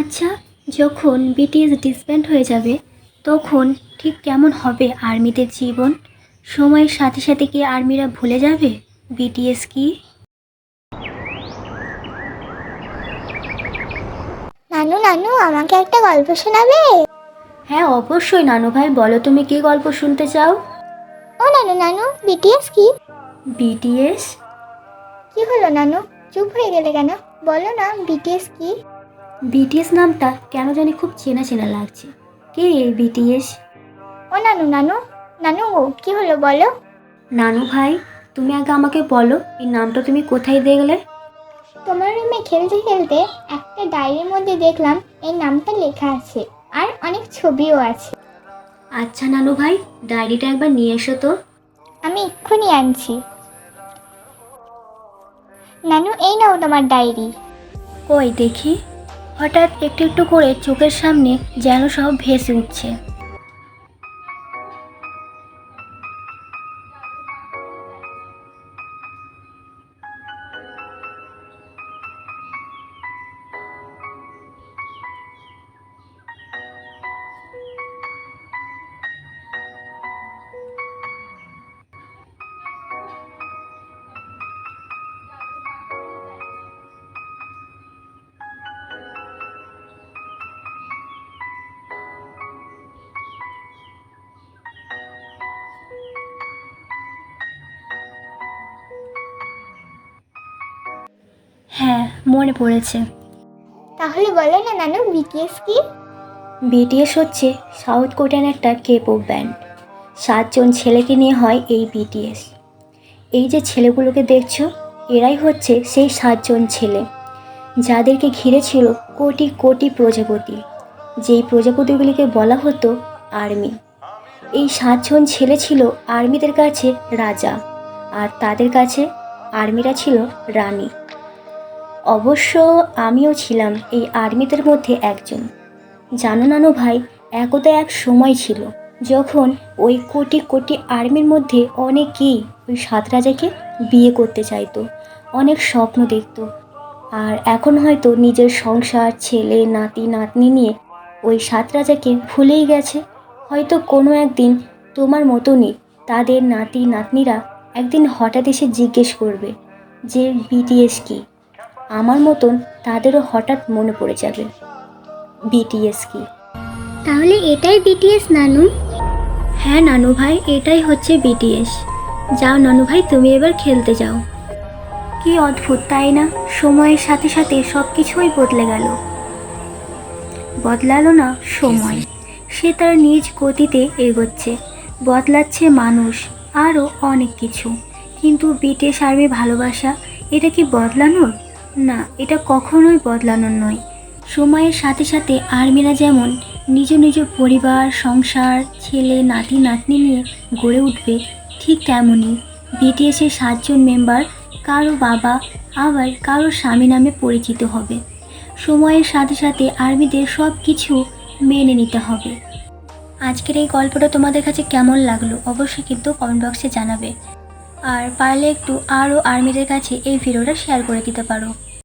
আচ্ছা, যখন BTS disband হয়ে যাবে তখন ঠিক কেমন হবে আর্মিদের জীবন? সময়ের সাথে সাথে কি আর্মিরা ভুলে যাবে বিটিএস কি? নানু নানু আমাকে একটা গল্প শোনাবে? হ্যাঁ অবশ্যই নানু ভাই, বলো তুমি কি গল্প শুনতে চাও? ও নানু নানু, বিটিএস কি? বিটিএস? কি হলো নানু, চুপ হয়ে গেলে কেন? বলো না, বিটিএস কি? বিটিএস নামটা কেন জানি খুব চেনা চেনা লাগছে। কে এই বিটিএস? ও নানু নানু, নানু গো, কি হলো বলো? নানু ভাই, তুমি আগে আমাকে বলো এই নামটা তুমি কোথায় দেখলে? তোমার রুমে খেলতে খেলতে একটা ডায়েরির মধ্যে দেখলাম এই নামটা লেখা আছে, আর অনেক ছবিও আছে। আচ্ছা নানু ভাই, ডায়েরিটা একবার নিয়ে এসো তো। আমি এক্ষুনি আনছি। নানু এই নাও তোমার ডায়েরি। কই দেখি। হঠাৎ একটু একটু করে চোখের সামনে যেন সব ভেসে উঠছে। হ্যাঁ, মনে পড়েছে। তাহলে বলো না নানু, বিটিএস কি? বিটিএস হচ্ছে সাউথ কোরিয়ান একটা কে পপ ব্যান্ড। 7জন ছেলেকে নিয়ে হয় এই বিটিএস। এই যে ছেলেগুলোকে দেখছো, এরাই হচ্ছে সেই 7জন ছেলে যাদেরকে ঘিরে ছিল কোটি কোটি প্রজাপতি। যেই প্রজাপতিগুলিকে বলা হতো আর্মি। এই 7জন ছেলে ছিল আর্মিদের কাছে রাজা, আর তাদের কাছে আর্মিরা ছিল রানী। অবশ্য আমিও ছিলাম এই আর্মিদের মধ্যে একজন। জানো নানু ভাই, একদা এক সময় ছিল যখন ওই কোটি কোটি আর্মির মধ্যে অনেকেই ওই 7 রাজাকে বিয়ে করতে চাইতো, অনেক স্বপ্ন দেখতো। আর এখন হয়তো নিজের সংসার, ছেলে, নাতি নাতনি নিয়ে ওই 7 রাজাকে ভুলেই গেছে। হয়তো কোনো একদিন তোমার মতনই তাদের নাতি নাতনিরা একদিন হঠাৎ এসে জিজ্ঞেস করবে যে বিটিএস কি। আমার মতন তাদেরও হঠাৎ মনে পড়ে যাবে বিটিএস কি। তাহলে এটাই বিটিএস নানু? হ্যাঁ নানু ভাই, এটাই হচ্ছে বিটিএস। যাও নানু ভাই, তুমি এবার খেলতে যাও। কি অদ্ভুত তাই না, সময়ের সাথে সাথে সব কিছুই বদলে গেল। বদলালো না সময়, সে তার নিজ গতিতে এগোচ্ছে। বদলাচ্ছে মানুষ, আরও অনেক কিছু। কিন্তু বিটিএস আর্মির ভালোবাসা, এটা কি বদলানোর? না, এটা কখনোই বদলানোর নয়। সময়ের সাথে সাথে আর্মিরা যেমন নিজ নিজ পরিবার, সংসার, ছেলে, নাতি নাতনি নিয়ে গড়ে উঠবে, ঠিক তেমনই বিটিএসের 7জন মেম্বার কারো বাবা আবার কারো স্বামী নামে পরিচিত হবে। সময়ের সাথে সাথে আর্মিদের সব কিছু মেনে নিতে হবে। আজকের এই গল্পটা তোমাদের কাছে কেমন লাগলো অবশ্যই কিন্তু কমেন্ট বক্সে জানাবে। আর পারলে একটু আরও আর্মিদের কাছে এই ভিডিওটা শেয়ার করে দিতে পারো।